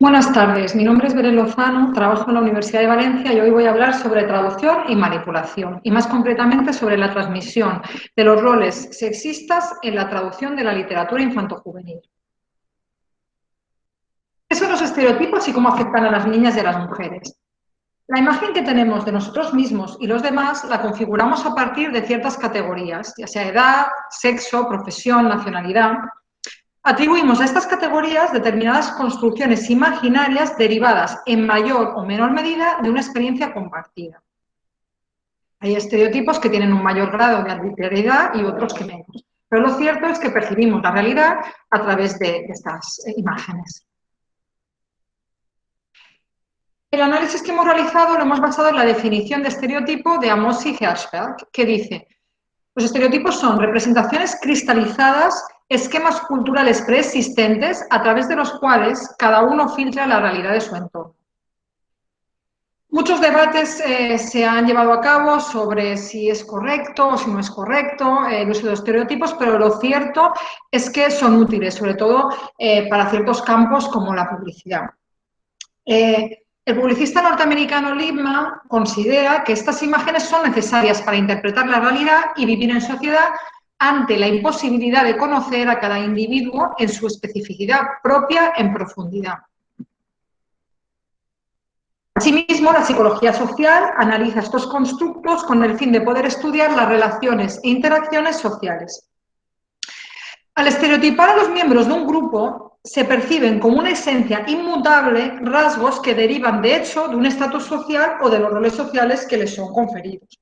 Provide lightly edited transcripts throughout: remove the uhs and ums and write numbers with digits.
Buenas tardes, mi nombre es Belén Lozano, trabajo en la Universidad de Valencia y hoy voy a hablar sobre traducción y manipulación, y más concretamente sobre la transmisión de los roles sexistas en la traducción de la literatura infantojuvenil. ¿Qué son los estereotipos y cómo afectan a las niñas y a las mujeres? La imagen que tenemos de nosotros mismos y los demás la configuramos a partir de ciertas categorías, ya sea edad, sexo, profesión, nacionalidad. Atribuimos a estas categorías determinadas construcciones imaginarias derivadas en mayor o menor medida de una experiencia compartida. Hay estereotipos que tienen un mayor grado de arbitrariedad y otros que menos. Pero lo cierto es que percibimos la realidad a través de estas imágenes. El análisis que hemos realizado lo hemos basado en la definición de estereotipo de Amos y Hirschberg, que dice: los estereotipos son representaciones cristalizadas, esquemas culturales preexistentes a través de los cuales cada uno filtra la realidad de su entorno. Muchos debates se han llevado a cabo sobre si es correcto o si no es correcto el uso de estereotipos, pero lo cierto es que son útiles, sobre todo para ciertos campos como la publicidad. El publicista norteamericano Lippmann considera que estas imágenes son necesarias para interpretar la realidad y vivir en sociedad ante la imposibilidad de conocer a cada individuo en su especificidad propia en profundidad. Asimismo, la psicología social analiza estos constructos con el fin de poder estudiar las relaciones e interacciones sociales. Al estereotipar a los miembros de un grupo, se perciben como una esencia inmutable rasgos que derivan, de hecho, de un estatus social o de los roles sociales que les son conferidos.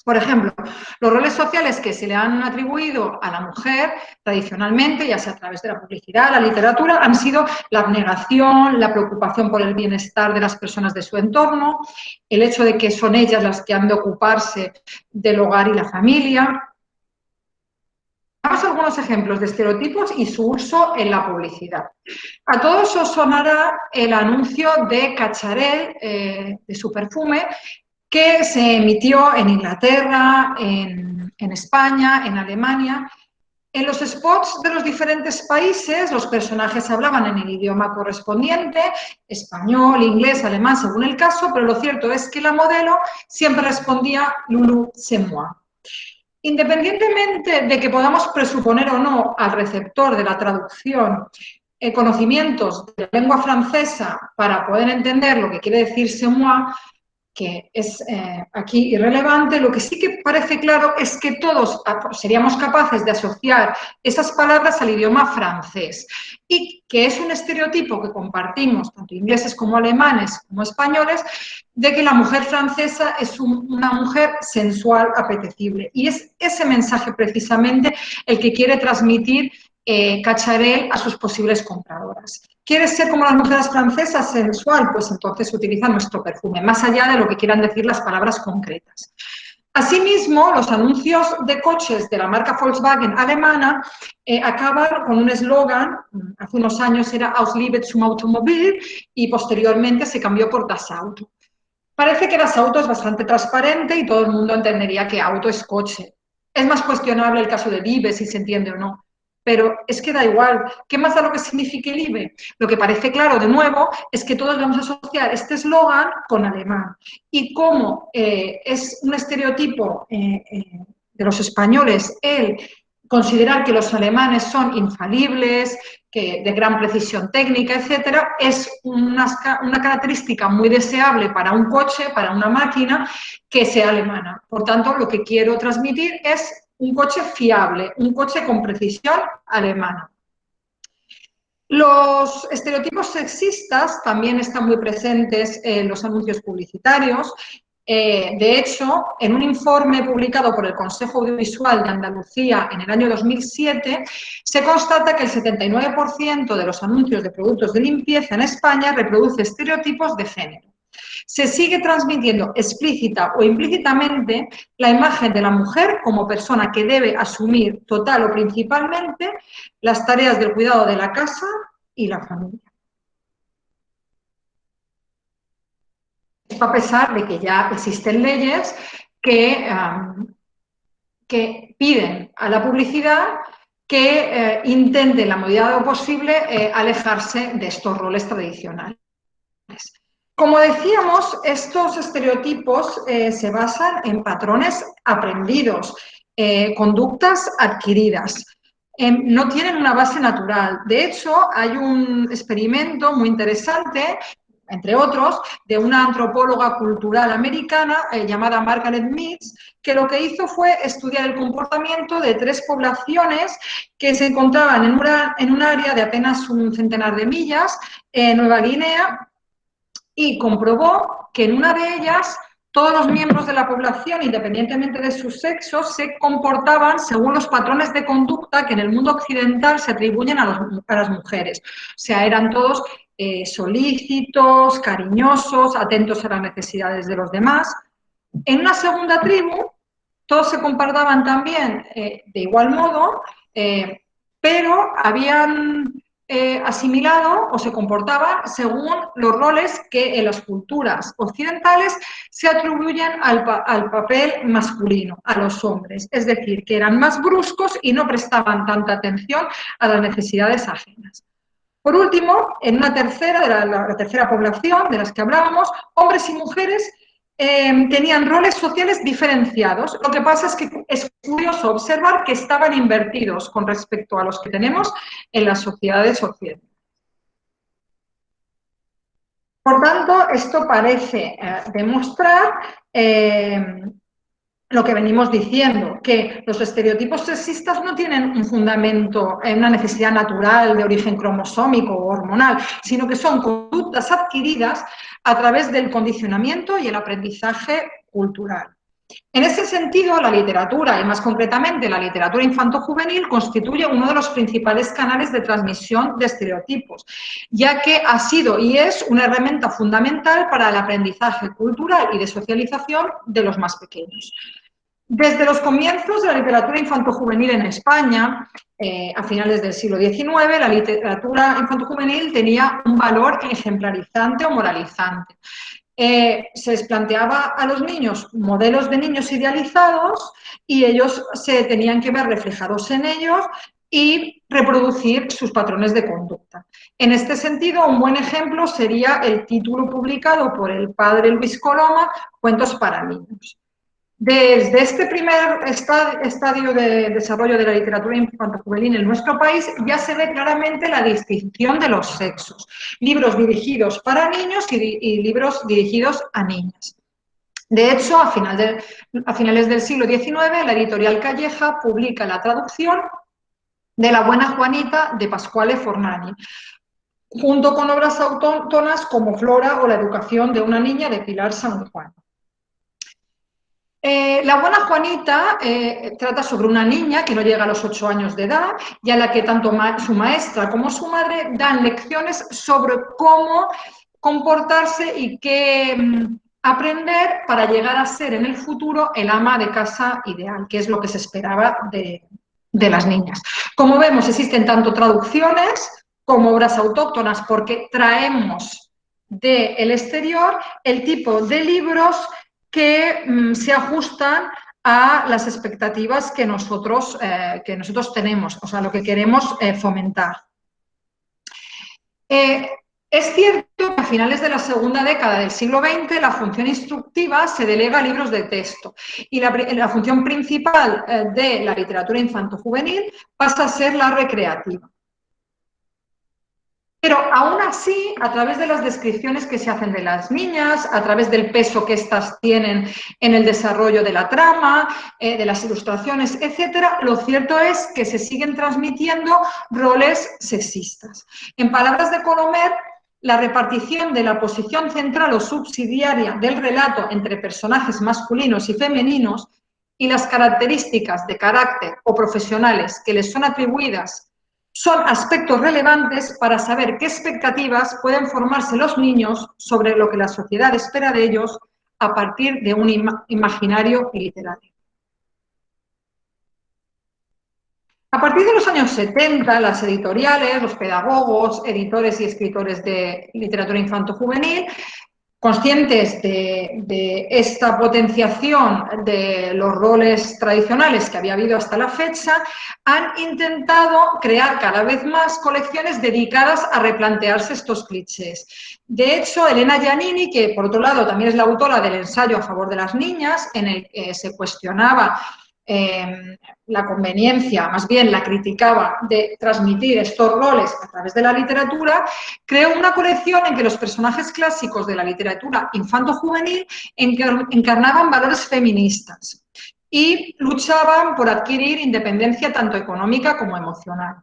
Por ejemplo, los roles sociales que se le han atribuido a la mujer tradicionalmente, ya sea a través de la publicidad, la literatura, han sido la abnegación, la preocupación por el bienestar de las personas de su entorno, el hecho de que son ellas las que han de ocuparse del hogar y la familia. Veamos algunos ejemplos de estereotipos y su uso en la publicidad. A todos os sonará el anuncio de Cacharel, de su perfume, que se emitió en Inglaterra, en España, en Alemania. En los spots de los diferentes países, los personajes hablaban en el idioma correspondiente, español, inglés, alemán, según el caso, pero lo cierto es que la modelo siempre respondía Lulu, c'est moi. Independientemente de que podamos presuponer o no al receptor de la traducción conocimientos de la lengua francesa para poder entender lo que quiere decir c'est moi, que es aquí irrelevante, lo que sí que parece claro es que todos seríamos capaces de asociar esas palabras al idioma francés y que es un estereotipo que compartimos, tanto ingleses como alemanes como españoles, de que la mujer francesa es una mujer sensual, apetecible. Y es ese mensaje precisamente el que quiere transmitir Cacharel a sus posibles compradoras. ¿Quieres ser como las mujeres francesas, sensual? Pues entonces utiliza nuestro perfume, más allá de lo que quieran decir las palabras concretas. Asimismo, los anuncios de coches de la marca Volkswagen alemana acaban con un eslogan, hace unos años era Aus Liebe zum Automobil y posteriormente se cambió por Das Auto. Parece que Das Auto es bastante transparente y todo el mundo entendería que auto es coche. Es más cuestionable el caso de Liebe, si se entiende o no. Pero es que da igual. ¿Qué más da lo que signifique Liebe? Lo que parece claro, de nuevo, es que todos vamos a asociar este eslogan con alemán. Y como es un estereotipo de los españoles el considerar que los alemanes son infalibles, que de gran precisión técnica, etcétera, es una característica muy deseable para un coche, para una máquina, que sea alemana. Por tanto, lo que quiero transmitir es un coche fiable, un coche con precisión alemana. Los estereotipos sexistas también están muy presentes en los anuncios publicitarios. De hecho, en un informe publicado por el Consejo Audiovisual de Andalucía en el año 2007, se constata que el 79% de los anuncios de productos de limpieza en España reproduce estereotipos de género. Se sigue transmitiendo explícita o implícitamente la imagen de la mujer como persona que debe asumir total o principalmente las tareas del cuidado de la casa y la familia. Esto a pesar de que ya existen leyes que piden a la publicidad que intente en la medida de lo posible alejarse de estos roles tradicionales. Como decíamos, estos estereotipos se basan en patrones aprendidos, conductas adquiridas. No tienen una base natural. De hecho, hay un experimento muy interesante, entre otros, de una antropóloga cultural americana llamada Margaret Mead, que lo que hizo fue estudiar el comportamiento de 3 poblaciones que se encontraban en un área de apenas un centenar de millas, en Nueva Guinea, y comprobó que en una de ellas todos los miembros de la población, independientemente de su sexo, se comportaban según los patrones de conducta que en el mundo occidental se atribuyen a las mujeres. O sea, eran todos solícitos, cariñosos, atentos a las necesidades de los demás. En una segunda tribu, todos se comportaban también de igual modo, pero habían asimilado o se comportaban según los roles que en las culturas occidentales se atribuyen al papel masculino, a los hombres. Es decir, que eran más bruscos y no prestaban tanta atención a las necesidades ajenas. Por último, en una tercera, de la tercera población de las que hablábamos, hombres y mujeres tenían roles sociales diferenciados. Lo que pasa es que es curioso observar que estaban invertidos con respecto a los que tenemos en las sociedades occidentales. Por tanto, esto parece demostrar lo que venimos diciendo, que los estereotipos sexistas no tienen un fundamento en una necesidad natural de origen cromosómico o hormonal, sino que son conductas adquiridas a través del condicionamiento y el aprendizaje cultural. En ese sentido, la literatura, y más concretamente la literatura infanto-juvenil, constituye uno de los principales canales de transmisión de estereotipos, ya que ha sido y es una herramienta fundamental para el aprendizaje cultural y de socialización de los más pequeños. Desde los comienzos de la literatura infanto-juvenil en España, a finales del siglo XIX, la literatura infanto-juvenil tenía un valor ejemplarizante o moralizante. Se les planteaba a los niños modelos de niños idealizados y ellos se tenían que ver reflejados en ellos y reproducir sus patrones de conducta. En este sentido, un buen ejemplo sería el título publicado por el padre Luis Coloma, Cuentos para niños. Desde este primer estadio de desarrollo de la literatura infanto-juvenil en nuestro país ya se ve claramente la distinción de los sexos. Libros dirigidos para niños y libros dirigidos a niñas. De hecho, a finales del siglo XIX, la editorial Calleja publica la traducción de La buena Juanita de Pasquale Fornani, junto con obras autóctonas como Flora o La educación de una niña de Pilar San Juan. La buena Juanita trata sobre una niña que no llega a los 8 años de edad y a la que tanto su maestra como su madre dan lecciones sobre cómo comportarse y qué aprender para llegar a ser en el futuro el ama de casa ideal, que es lo que se esperaba de las niñas. Como vemos, existen tanto traducciones como obras autóctonas porque traemos del exterior el tipo de libros que se ajustan a las expectativas que nosotros tenemos, o sea, lo que queremos fomentar. Es cierto que a finales de la segunda década del siglo XX la función instructiva se delega a libros de texto y la función principal de la literatura infanto-juvenil pasa a ser la recreativa. Pero aún así, a través de las descripciones que se hacen de las niñas, a través del peso que éstas tienen en el desarrollo de la trama, de las ilustraciones, etcétera, lo cierto es que se siguen transmitiendo roles sexistas. En palabras de Colomer, la repartición de la posición central o subsidiaria del relato entre personajes masculinos y femeninos y las características de carácter o profesionales que les son atribuidas son aspectos relevantes para saber qué expectativas pueden formarse los niños sobre lo que la sociedad espera de ellos a partir de un imaginario literario. A partir de los años 70, las editoriales, los pedagogos, editores y escritores de literatura infanto-juvenil conscientes de esta potenciación de los roles tradicionales que había habido hasta la fecha, han intentado crear cada vez más colecciones dedicadas a replantearse estos clichés. De hecho, Elena Giannini, que por otro lado también es la autora del ensayo a favor de las niñas, en el que se cuestionaba la conveniencia, más bien la criticaba, de transmitir estos roles a través de la literatura, creó una colección en que los personajes clásicos de la literatura infanto-juvenil encarnaban valores feministas y luchaban por adquirir independencia tanto económica como emocional.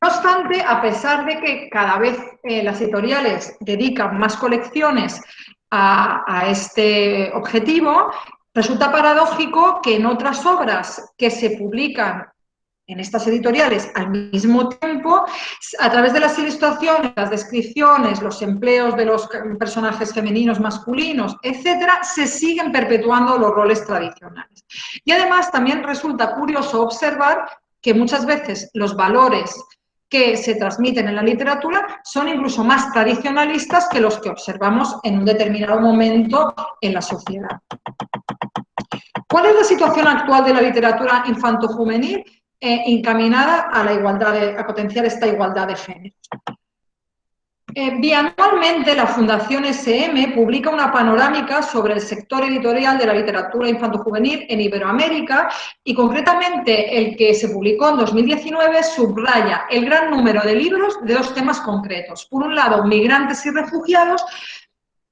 No obstante, a pesar de que cada vez las editoriales dedican más colecciones a este objetivo, resulta paradójico que en otras obras que se publican en estas editoriales al mismo tiempo, a través de las ilustraciones, las descripciones, los empleos de los personajes femeninos, masculinos, etcétera, se siguen perpetuando los roles tradicionales. Y además también resulta curioso observar que muchas veces los valores que se transmiten en la literatura son incluso más tradicionalistas que los que observamos en un determinado momento en la sociedad. ¿Cuál es la situación actual de la literatura infanto-juvenil encaminada a la igualdad, a potenciar esta igualdad de género? Bianualmente la Fundación SM publica una panorámica sobre el sector editorial de la literatura infanto-juvenil en Iberoamérica y concretamente el que se publicó en 2019 subraya el gran número de libros de dos temas concretos. Por un lado, migrantes y refugiados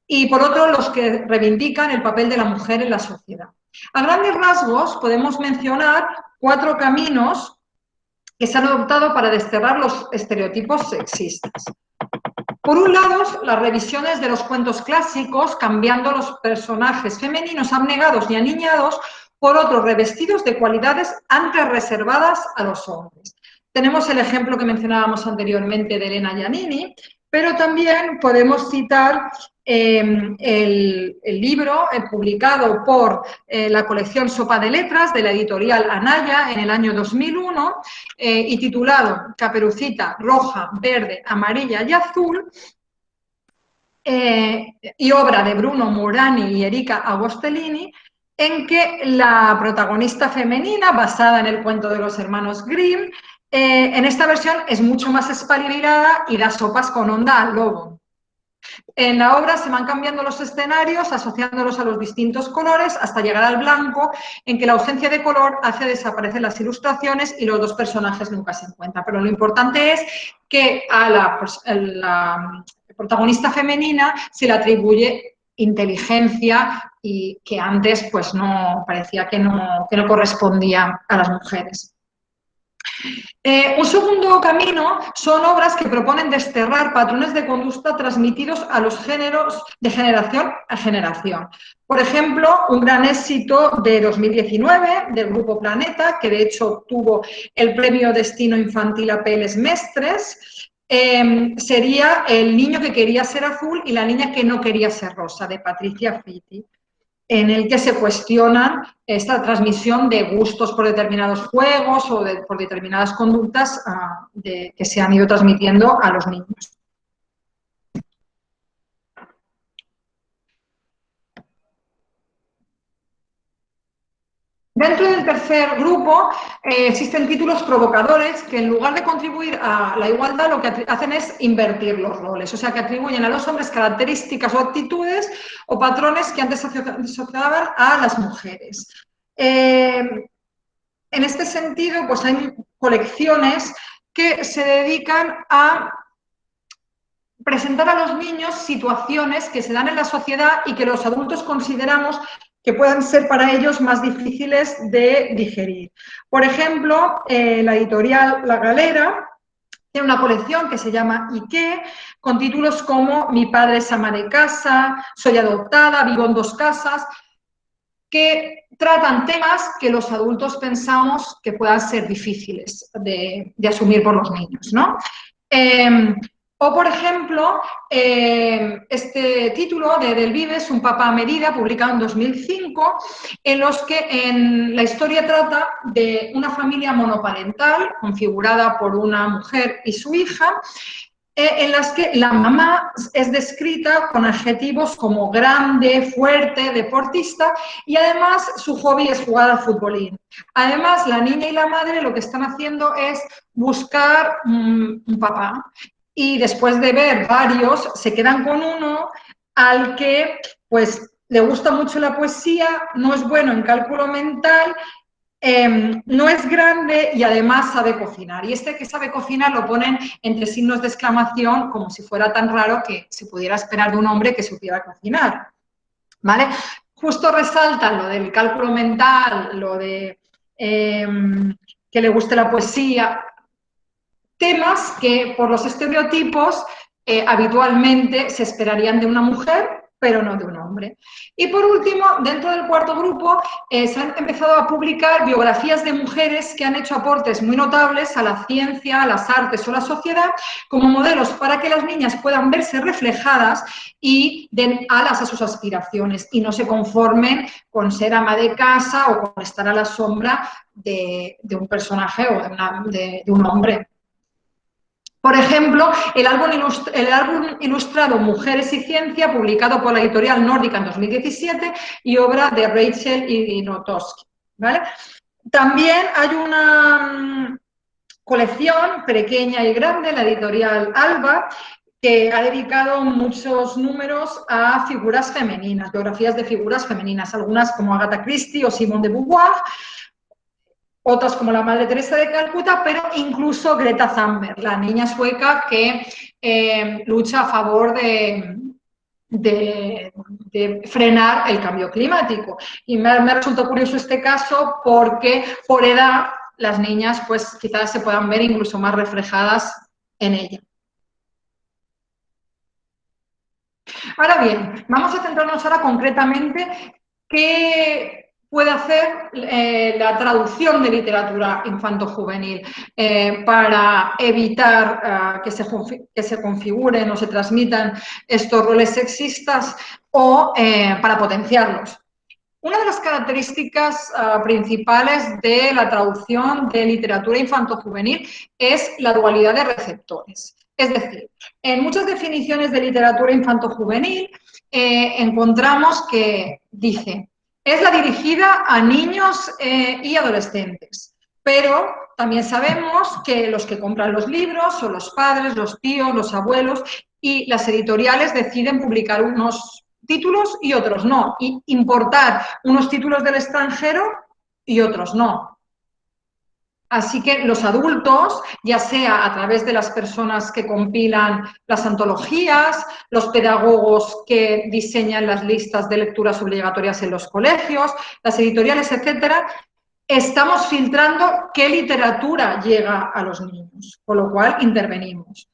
y por otro, los que reivindican el papel de la mujer en la sociedad. A grandes rasgos podemos mencionar 4 caminos que se han adoptado para desterrar los estereotipos sexistas. Por un lado, las revisiones de los cuentos clásicos, cambiando los personajes femeninos abnegados y aniñados por otros revestidos de cualidades antes reservadas a los hombres. Tenemos el ejemplo que mencionábamos anteriormente de Elena Giannini, pero también podemos citar el libro publicado por la colección Sopa de Letras de la editorial Anaya en el año 2001 y titulado Caperucita roja, verde, amarilla y azul, y obra de Bruno Murani y Erika Agostellini, en que la protagonista femenina, basada en el cuento de los hermanos Grimm, en esta versión es mucho más espabilada y da sopas con onda al lobo. En la obra se van cambiando los escenarios, asociándolos a los distintos colores, hasta llegar al blanco, en que la ausencia de color hace desaparecer las ilustraciones y los dos personajes nunca se encuentran. Pero lo importante es que a la protagonista femenina se le atribuye inteligencia y que antes pues no parecía que no correspondía a las mujeres. Un segundo camino son obras que proponen desterrar patrones de conducta transmitidos a los géneros de generación a generación. Por ejemplo, un gran éxito de 2019 del Grupo Planeta, que de hecho obtuvo el premio Destino Infantil a Peles Mestres, sería El niño que quería ser azul y la niña que no quería ser rosa, de Patricia Fitti, en el que se cuestiona esta transmisión de gustos por determinados juegos o por determinadas conductas que se han ido transmitiendo a los niños. Dentro del tercer grupo existen títulos provocadores que en lugar de contribuir a la igualdad lo que hacen es invertir los roles, o sea que atribuyen a los hombres características o actitudes o patrones que antes asociaban a las mujeres. En este sentido, pues hay colecciones que se dedican a presentar a los niños situaciones que se dan en la sociedad y que los adultos consideramos que puedan ser para ellos más difíciles de digerir. Por ejemplo, la editorial La Galera tiene una colección que se llama ¿Y qué?, con títulos como Mi padre es ama de casa, Soy adoptada, Vivo en 2 casas, que tratan temas que los adultos pensamos que puedan ser difíciles de asumir por los niños, ¿no? O, por ejemplo, este título de Del Vives, Un papá a medida, publicado en 2005, en los que la historia trata de una familia monoparental, configurada por una mujer y su hija, en las que la mamá es descrita con adjetivos como grande, fuerte, deportista, y además su hobby es jugar al futbolín. Además, la niña y la madre lo que están haciendo es buscar un papá, y después de ver varios, se quedan con uno al que pues le gusta mucho la poesía, no es bueno en cálculo mental, no es grande y además sabe cocinar. Y este que sabe cocinar lo ponen entre signos de exclamación, como si fuera tan raro que se pudiera esperar de un hombre que supiera cocinar, ¿vale? Justo resaltan lo del cálculo mental, lo de que le guste la poesía, temas que por los estereotipos habitualmente se esperarían de una mujer, pero no de un hombre. Y por último, dentro del cuarto grupo, se han empezado a publicar biografías de mujeres que han hecho aportes muy notables a la ciencia, a las artes o a la sociedad, como modelos para que las niñas puedan verse reflejadas y den alas a sus aspiraciones y no se conformen con ser ama de casa o con estar a la sombra de un personaje o de un hombre. Por ejemplo, el álbum ilustrado Mujeres y Ciencia, publicado por la editorial Nórdica en 2017 y obra de Rachel Inotowski, ¿vale? También hay una colección pequeña y grande, la editorial Alba, que ha dedicado muchos números a figuras femeninas, biografías de figuras femeninas, algunas como Agatha Christie o Simone de Beauvoir, otras como la Madre Teresa de Calcuta, pero incluso Greta Thunberg, la niña sueca que lucha a favor de frenar el cambio climático. Y me resultó curioso este caso porque por edad las niñas pues quizás se puedan ver incluso más reflejadas en ella. Ahora bien, vamos a centrarnos ahora concretamente qué puede hacer la traducción de literatura infanto-juvenil para evitar que se configuren o se transmitan estos roles sexistas o para potenciarlos. Una de las características principales de la traducción de literatura infanto-juvenil es la dualidad de receptores. Es decir, en muchas definiciones de literatura infanto-juvenil encontramos que dice, es la dirigida a niños y adolescentes, pero también sabemos que los que compran los libros son los padres, los tíos, los abuelos, y las editoriales deciden publicar unos títulos y otros no, y importar unos títulos del extranjero y otros no. Así que los adultos, ya sea a través de las personas que compilan las antologías, los pedagogos que diseñan las listas de lecturas obligatorias en los colegios, las editoriales, etcétera, estamos filtrando qué literatura llega a los niños, con lo cual intervenimos.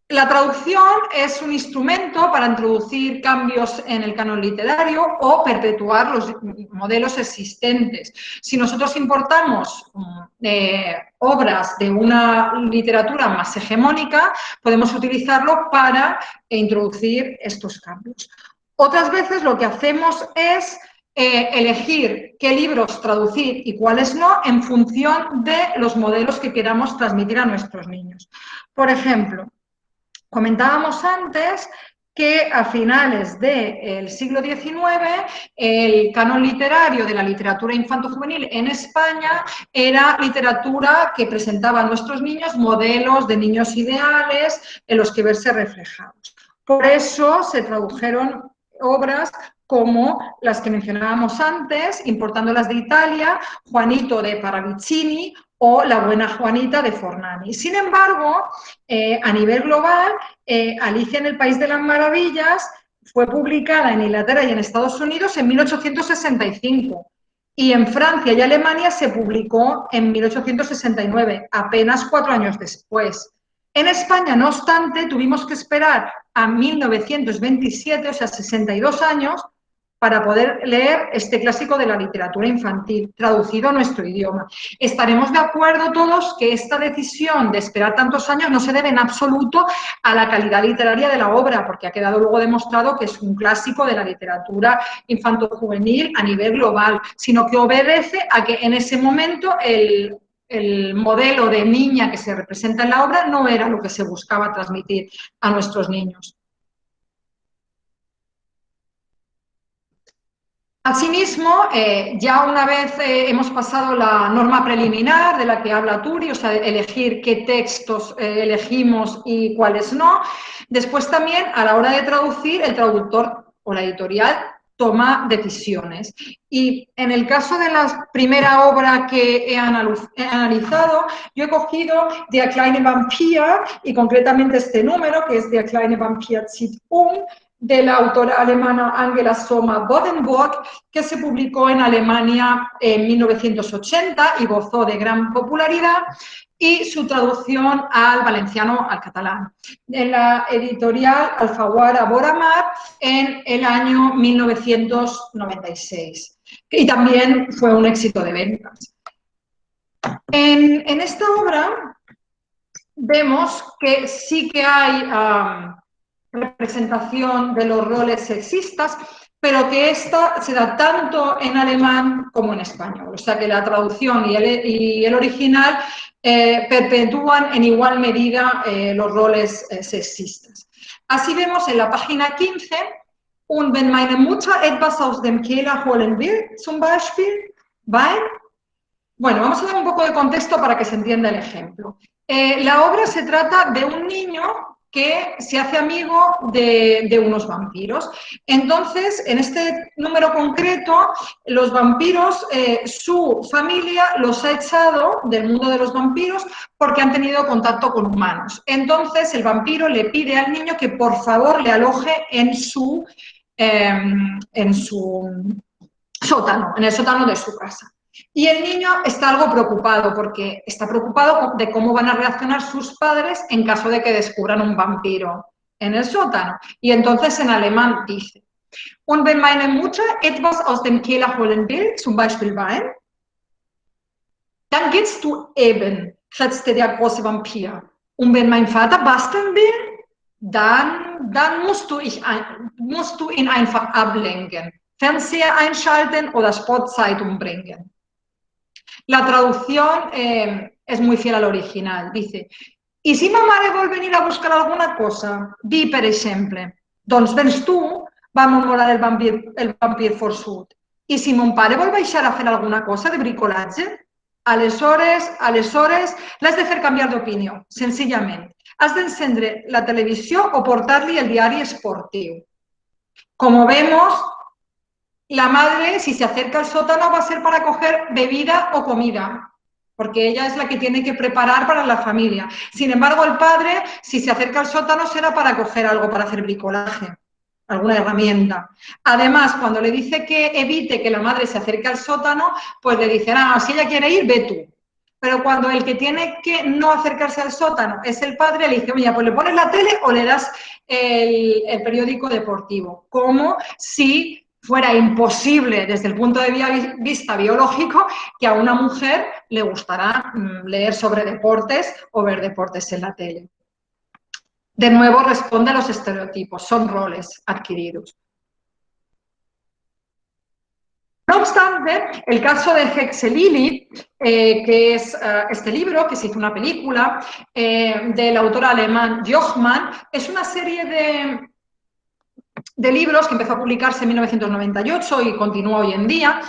La traducción es un instrumento para introducir cambios en el canon literario o perpetuar los modelos existentes. Si nosotros importamos obras de una literatura más hegemónica, podemos utilizarlo para introducir estos cambios. Otras veces lo que hacemos es elegir qué libros traducir y cuáles no en función de los modelos que queramos transmitir a nuestros niños. Por ejemplo, comentábamos antes que a finales del siglo XIX el canon literario de la literatura infanto-juvenil en España era literatura que presentaba a nuestros niños modelos de niños ideales en los que verse reflejados. Por eso se tradujeron obras como las que mencionábamos antes, importándolas de Italia, Juanito de Paravicini o La buena Juanita de Fornani. Sin embargo, a nivel global, Alicia en el País de las Maravillas fue publicada en Inglaterra y en Estados Unidos en 1865 y en Francia y Alemania se publicó en 1869, apenas 4 años después. En España, no obstante, tuvimos que esperar a 1927, o sea, 62 años, para poder leer este clásico de la literatura infantil, traducido a nuestro idioma. Estaremos de acuerdo todos que esta decisión de esperar tantos años no se debe en absoluto a la calidad literaria de la obra, porque ha quedado luego demostrado que es un clásico de la literatura infanto-juvenil a nivel global, sino que obedece a que en ese momento el el modelo de niña que se representa en la obra no era lo que se buscaba transmitir a nuestros niños. Asimismo, ya una vez hemos pasado la norma preliminar de la que habla Turi, o sea, elegir qué textos elegimos y cuáles no, después también a la hora de traducir, el traductor o la editorial toma decisiones. Y en el caso de la primera obra que he analizado, yo he cogido Der kleine Vampir y concretamente este número, que es Der kleine Vampir zieht de la autora alemana Angela Sommer-Bodenburg, que se publicó en Alemania en 1980 y gozó de gran popularidad, y su traducción al valenciano, al catalán, en la editorial Alfaguara Boramar en el año 1996. Y también fue un éxito de ventas. En esta obra vemos que sí que hay representación de los roles sexistas, pero que esta se da tanto en alemán como en español. O sea que la traducción y el original perpetúan en igual medida los roles sexistas. Así vemos en la página 15, und wenn meine Mutter etwas aus dem Keller holen will, zum Beispiel, Wein. Bueno, vamos a dar un poco de contexto para que se entienda el ejemplo. La obra se trata de un niño que se hace amigo de unos vampiros. Entonces, en este número concreto, los vampiros, su familia los ha echado del mundo de los vampiros porque han tenido contacto con humanos. Entonces, el vampiro le pide al niño que por favor le aloje en su sótano, en el sótano de su casa. Y el niño está algo preocupado porque está preocupado de cómo van a reaccionar sus padres en caso de que descubran un vampiro en el sótano. Y entonces en alemán dice: Und wenn meine Mutter etwas aus dem Keller holen will, zum Beispiel Wein, dann gehst du eben, krächzte der große Vampir. Und wenn mein Vater basteln will, dann musst du ihn einfach ablenken, Fernseher einschalten oder Sportzeitung bringen. La traducción es muy fiel al original. Dice: i si ma mare vol venir a buscar alguna cosa, di, per exemple, doncs vens tu, va murmurar el vampir forçut. I si mon pare vol baixar a fer alguna cosa de bricolatge, aleshores l'has de fer canviar d'opinió, senzillament. Has d'encendre la televisió o portar-li el diari esportiu. Como vemos, la madre, si se acerca al sótano, va a ser para coger bebida o comida, porque ella es la que tiene que preparar para la familia. Sin embargo, el padre, si se acerca al sótano, será para coger algo, para hacer bricolaje, alguna herramienta. Además, cuando le dice que evite que la madre se acerque al sótano, pues le dice: ah, si ella quiere ir, ve tú. Pero cuando el que tiene que no acercarse al sótano es el padre, le dice: oye, pues le pones la tele o le das el periódico deportivo. Como si fuera imposible desde el punto de vista biológico que a una mujer le gustará leer sobre deportes o ver deportes en la tele. De nuevo responde a los estereotipos, son roles adquiridos. No obstante, el caso de Hexelili, que es este libro, que se hizo una película, del autor alemán Jochmann, es una serie de libros que empezó a publicarse en 1998 y continúa hoy en día,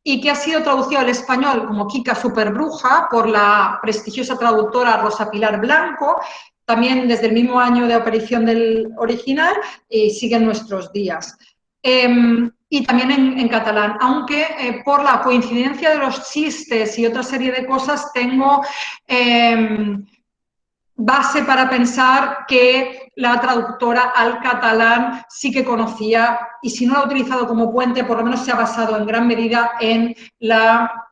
y que ha sido traducido al español como Kika Superbruja por la prestigiosa traductora Rosa Pilar Blanco, también desde el mismo año de aparición del original, y sigue en nuestros días. Y también en catalán, aunque por la coincidencia de los chistes y otra serie de cosas tengo base para pensar que la traductora al catalán sí que conocía, y si no lo ha utilizado como puente, por lo menos se ha basado en gran medida en la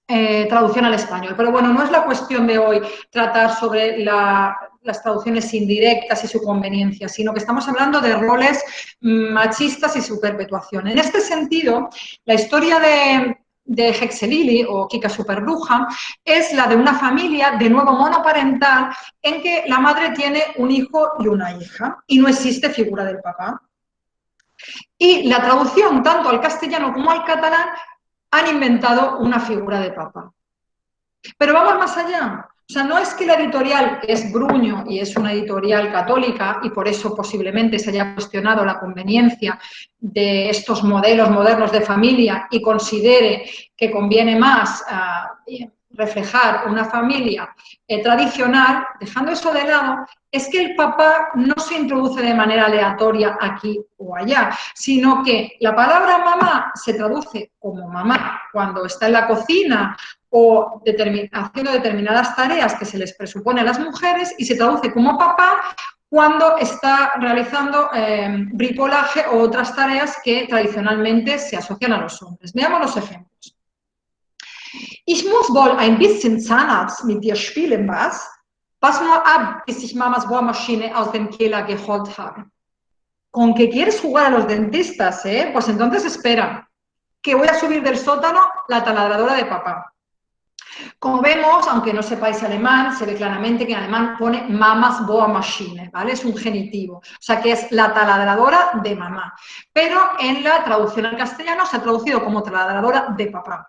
traducción al español. Pero bueno, no es la cuestión de hoy tratar sobre las traducciones indirectas y su conveniencia, sino que estamos hablando de roles machistas y su perpetuación. En este sentido, la historia de Hexelili o Kika Superbruja es la de una familia de nuevo monoparental en que la madre tiene un hijo y una hija y no existe figura del papá. Y la traducción tanto al castellano como al catalán han inventado una figura de papá. Pero vamos más allá. O sea, no es que la editorial es Bruño y es una editorial católica y por eso posiblemente se haya cuestionado la conveniencia de estos modelos modernos de familia y considere que conviene más reflejar una familia tradicional, dejando eso de lado, es que el papá no se introduce de manera aleatoria aquí o allá, sino que la palabra mamá se traduce como mamá cuando está en la cocina o haciendo determinadas tareas que se les presupone a las mujeres y se traduce como papá cuando está realizando bricolaje o otras tareas que tradicionalmente se asocian a los hombres. Veamos los ejemplos. Ich muss wohl ein bisschen Zahnarzt mit dir spielen, was? Pass nur ab, bis ich Mamas Bohrmaschine aus dem Keller geholt habe. ¿Con que quieres jugar a los dentistas, eh? Pues entonces espera, que voy a subir del sótano la taladradora de papá. Como vemos, aunque no sepáis alemán, se ve claramente que en alemán pone Mamas Bohrmaschine, ¿vale? Es un genitivo, o sea que es la taladradora de mamá. Pero en la traducción al castellano se ha traducido como taladradora de papá.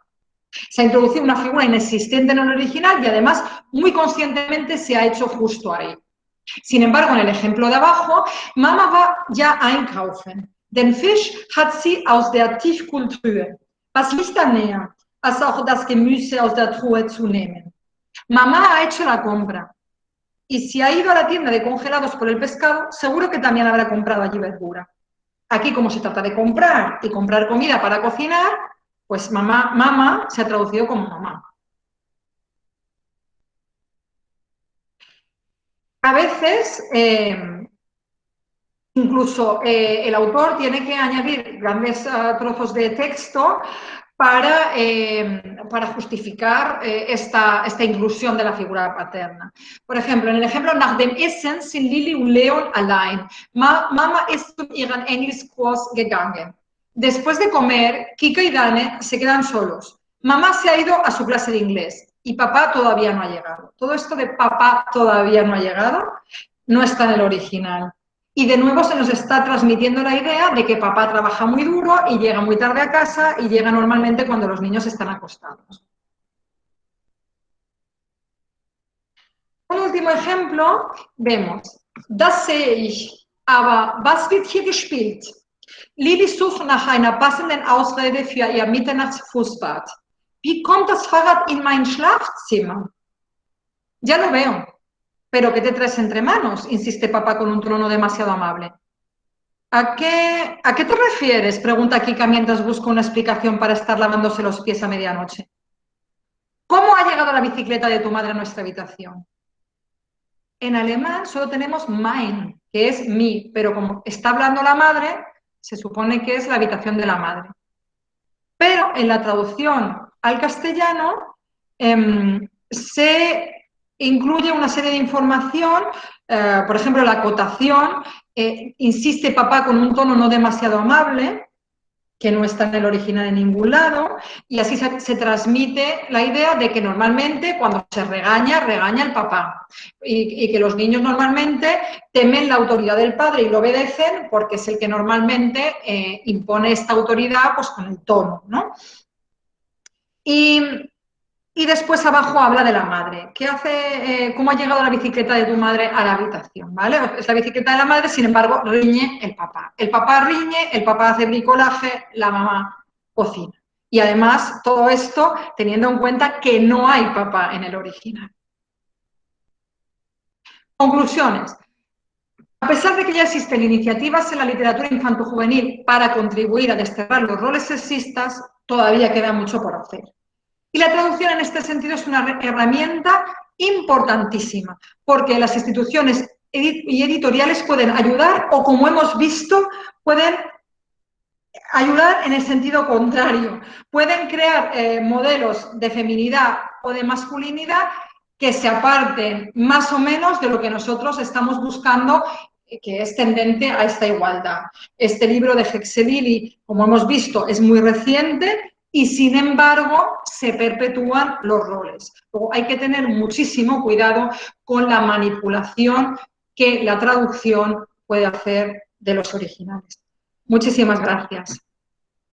Se ha introducido una figura inexistente en el original y además muy conscientemente se ha hecho justo ahí. Sin embargo, en el ejemplo de abajo, Mama va ya einkaufen. Den Fisch hat sie aus der Tiefkühltruhe. Was liegt da näher, als auch das Gemüse aus der Truhe zu nehmen? Mamá ha hecho la compra. Y si ha ido a la tienda de congelados por el pescado, seguro que también habrá comprado allí verdura. Aquí, como se trata de comprar y comprar comida para cocinar, pues mamá se ha traducido como mamá. A veces, incluso el autor tiene que añadir grandes trozos de texto para justificar esta inclusión de la figura paterna. Por ejemplo, en el ejemplo, nach dem Essen sind Lili und Leon allein. Mama ist zu ihren Englischkurs gegangen. Después de comer, Kika y Dane se quedan solos. Mamá se ha ido a su clase de inglés y papá todavía no ha llegado. Todo esto de papá todavía no ha llegado no está en el original. Y de nuevo se nos está transmitiendo la idea de que papá trabaja muy duro y llega muy tarde a casa y llega normalmente cuando los niños están acostados. Un último ejemplo, vemos, das sehe ich, aber was wird hier gespielt? Lili sucht nach einer passenden Ausrede für ihr Mitternachtsfußbad. Wie kommt das Fahrrad in mein Schlafzimmer? Ya lo veo. ¿Pero qué te traes entre manos? Insiste papá con un tono no demasiado amable. ¿A qué te refieres? Pregunta Kika mientras busca una explicación para estar lavándose los pies a medianoche. ¿Cómo ha llegado la bicicleta de tu madre a nuestra habitación? En alemán solo tenemos mein, que es mi, pero como está hablando la madre, se supone que es la habitación de la madre. Pero en la traducción al castellano se incluye una serie de información, por ejemplo, la acotación, insiste papá con un tono no demasiado amable, que no está en el original en ningún lado, y así se transmite la idea de que normalmente cuando se regaña, regaña el papá, y que los niños normalmente temen la autoridad del padre y lo obedecen porque es el que normalmente impone esta autoridad pues con el tono, ¿no? Y después abajo habla de la madre. ¿Qué hace? ¿Cómo ha llegado la bicicleta de tu madre a la habitación? ¿Vale? Es la bicicleta de la madre, sin embargo, riñe el papá. El papá riñe, el papá hace bricolaje, la mamá cocina. Y además, todo esto teniendo en cuenta que no hay papá en el original. Conclusiones. A pesar de que ya existen iniciativas en la literatura infanto-juvenil para contribuir a desterrar los roles sexistas, todavía queda mucho por hacer. Y la traducción en este sentido es una herramienta importantísima, porque las instituciones y editoriales pueden ayudar o, como hemos visto, pueden ayudar en el sentido contrario. Pueden crear modelos de feminidad o de masculinidad que se aparten más o menos de lo que nosotros estamos buscando, que es tendente a esta igualdad. Este libro de Hexelili, como hemos visto, es muy reciente y, sin embargo, se perpetúan los roles. Luego, hay que tener muchísimo cuidado con la manipulación que la traducción puede hacer de los originales. Muchísimas gracias.